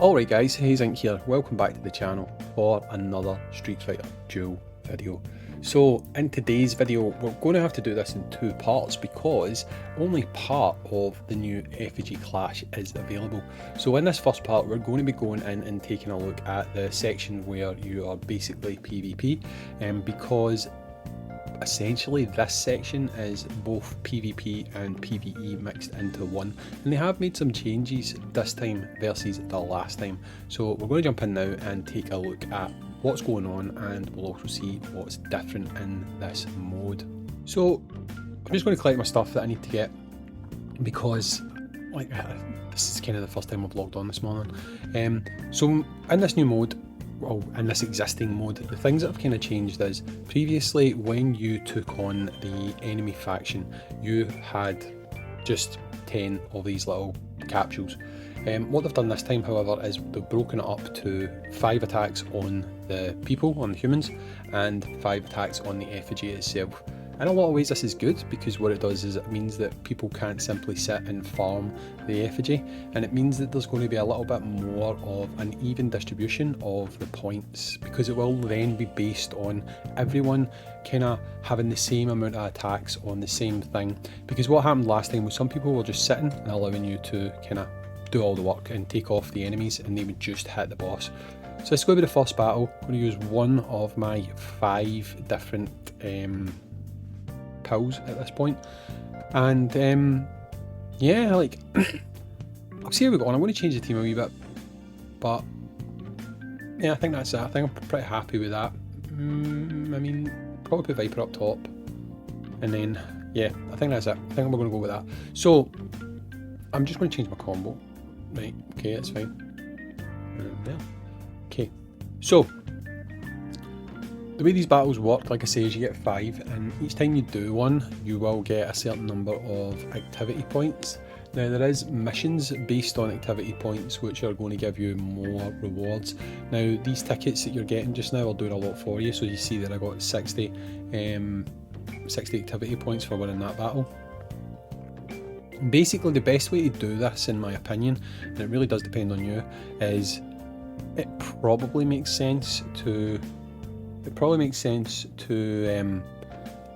Alright guys, Hayzink here, welcome back to the channel for another Street Fighter Duel video. So in today's video we're going to have to do this in two parts because only part of the new EFFIGY clash is available. So in this first part we're going to be going in and taking a look at the section where you are basically PvP, because essentially this section is both PvP and PvE mixed into one, and they have made some changes this time versus the last time. So we're going to jump in now and take a look at what's going on, and we'll also see what's different in this mode. So I'm just going to collect my stuff that I need to get because this is kind of the first time I've logged on this morning. So in this new mode, well, in this existing mode, the things that have kind of changed is previously when you took on the enemy faction, you had just 10 of these little capsules. What they've done this time, however, is they've broken it up to 5 attacks on the people, on the humans, and 5 attacks on the effigy itself. In a lot of ways this is good because what it does is it means that people can't simply sit and farm the effigy, and it means that there's going to be a little bit more of an even distribution of the points, because it will then be based on everyone kind of having the same amount of attacks on the same thing. Because what happened last time was some people were just sitting and allowing you to kind of do all the work and take off the enemies, and they would just hit the boss. So this is going to be the first battle. I'm going to use one of my 5 different pills at this point, and yeah, like I'll see how we go on. I'm going to change the team a wee bit, but yeah, I think that's it. I think I'm pretty happy with that. I mean, probably put Viper up top, and then yeah, I think that's it. I think we're going to go with that. So I'm just going to change my combo. Right, okay, that's fine. Yeah. Okay, so the way these battles work, like I say, is you get 5, and each time you do one, you will get a certain number of activity points. Now there is missions based on activity points which are going to give you more rewards. Now these tickets that you're getting just now are doing a lot for you, so you see that I got 60 activity points for winning that battle. Basically the best way to do this, in my opinion, and it really does depend on you, is it probably makes sense to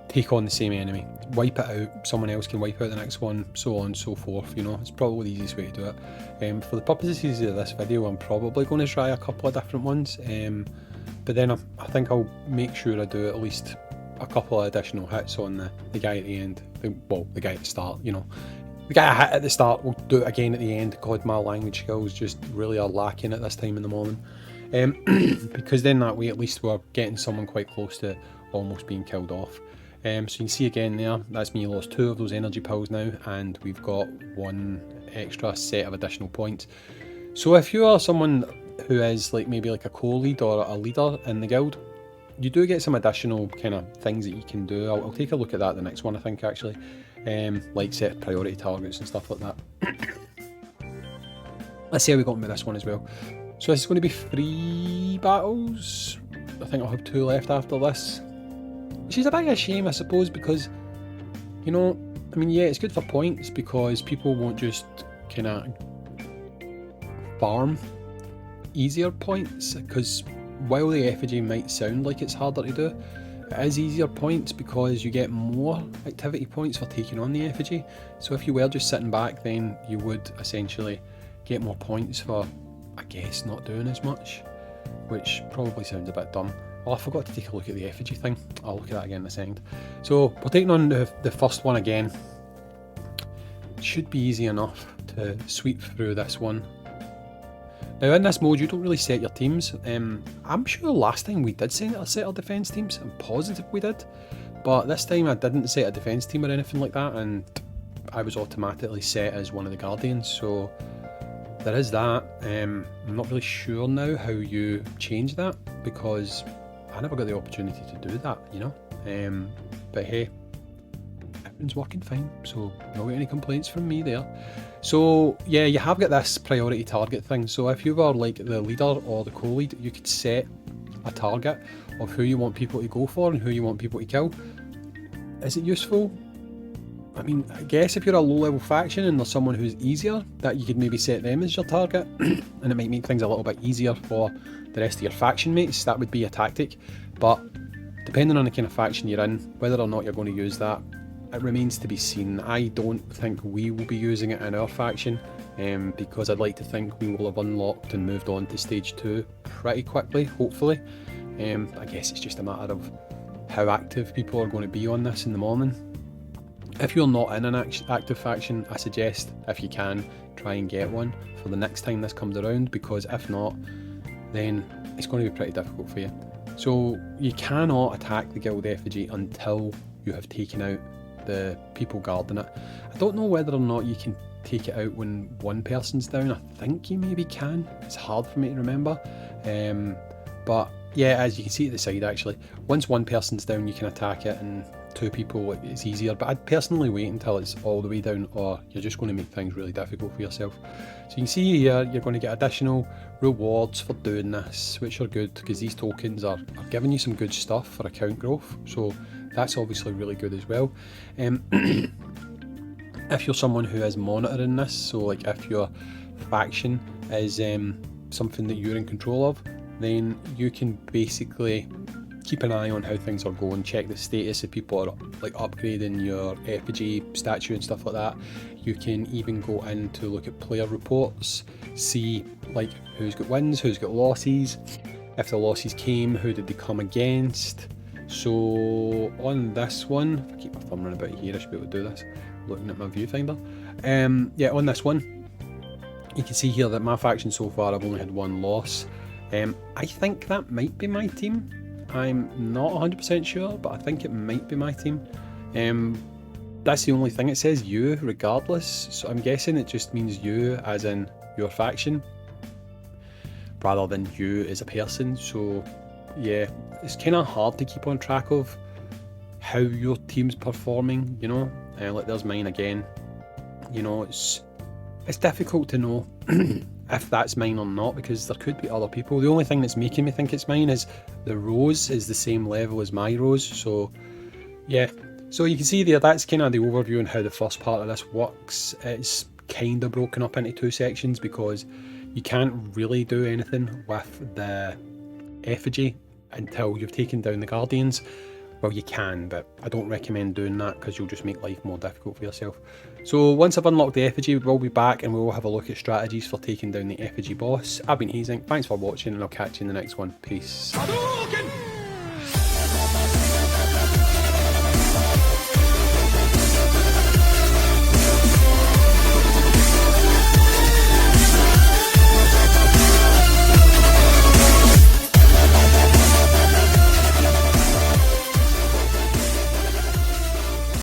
take on the same enemy, wipe it out, someone else can wipe out the next one, so on and so forth. You know, it's probably the easiest way to do it. For the purposes of this video, I'm probably going to try a couple of different ones, but then I think I'll make sure I do at least a couple of additional hits on the guy at the end. Well, the guy at the start, you know. The guy I hit at the start, will do it again at the end. God, my language skills just really are lacking at this time in the morning. Because then that way at least we're getting someone quite close to almost being killed off. So you can see again there, that's me lost 2 of those energy pills now, and we've got 1 extra set of additional points. So if you are someone who is like maybe like a co-lead or a leader in the guild, you do get some additional kind of things that you can do. I'll take a look at that the next one, I think, actually. Like set priority targets and stuff like that. Let's see how we got on with this one as well. So this is going to be 3 battles. I think I'll have 2 left after this, which is a bit of a shame, I suppose, because, you know, I mean, yeah, it's good for points because people won't just kind of farm easier points, because while the effigy might sound like it's harder to do, it is easier points because you get more activity points for taking on the effigy. So if you were just sitting back, then you would essentially get more points for, I guess, not doing as much, which probably sounds a bit dumb. Oh, I forgot to take a look at the effigy thing. I'll look at that again in a second. So we're taking on the first one again. It should be easy enough to sweep through this one. Now in this mode you don't really set your teams. I'm sure last time we did set our defence teams. I'm positive we did. But this time I didn't set a defence team or anything like that, and I was automatically set as one of the guardians. So there is that. I'm not really sure now how you change that, because I never got the opportunity to do that, you know. But hey, everything's working fine, so no any complaints from me there. So yeah, you have got this priority target thing. So if you were like the leader or the co-lead, you could set a target of who you want people to go for and who you want people to kill. Is it useful? I mean, I guess if you're a low-level faction and there's someone who's easier, that you could maybe set them as your target, and it might make things a little bit easier for the rest of your faction mates. That would be a tactic, but depending on the kind of faction you're in, whether or not you're going to use that, it remains to be seen. I don't think we will be using it in our faction, because I'd like to think we will have unlocked and moved on to stage 2 pretty quickly, hopefully. I guess it's just a matter of how active people are going to be on this in the morning. If you're not in an active faction, I suggest, if you can, try and get one for the next time this comes around, because if not, then it's going to be pretty difficult for you. So you cannot attack the guild effigy until you have taken out the people guarding it. I don't know whether or not you can take it out when one person's down. I think you maybe can. It's hard for me to remember. But yeah, as you can see at the side actually, once one person's down you can attack it, and 2 people it's easier, but I'd personally wait until it's all the way down, or you're just going to make things really difficult for yourself. So you can see here you're going to get additional rewards for doing this, which are good because these tokens are giving you some good stuff for account growth, so that's obviously really good as well. If you're someone who is monitoring this, so like if your faction is something that you're in control of, then you can basically keep an eye on how things are going, check the status if people are like upgrading your effigy statue and stuff like that. You can even go in to look at player reports, see like who's got wins, who's got losses, if the losses came, who did they come against. So on this one, if I keep my thumb running about here, I should be able to do this, looking at my viewfinder. Yeah, on this one, you can see here that my faction so far, I've only had 1 loss. I think that might be my team. I'm not 100% sure, but I think it might be my team. That's the only thing. It says you regardless, so I'm guessing it just means you as in your faction, rather than you as a person. So yeah, it's kind of hard to keep on track of how your team's performing, you know. Like there's mine again, you know, it's difficult to know if that's mine or not, because there could be other people. The only thing that's making me think it's mine is the rose is the same level as my rose. So yeah, so you can see there, that's kind of the overview on how the first part of this works. It's kind of broken up into 2 sections because you can't really do anything with the effigy until you've taken down the guardians. Well, you can, but I don't recommend doing that because you'll just make life more difficult for yourself. So once I've unlocked the effigy, we'll be back and we'll have a look at strategies for taking down the effigy boss. I've been Hayzink, thanks for watching, and I'll catch you in the next one. Peace.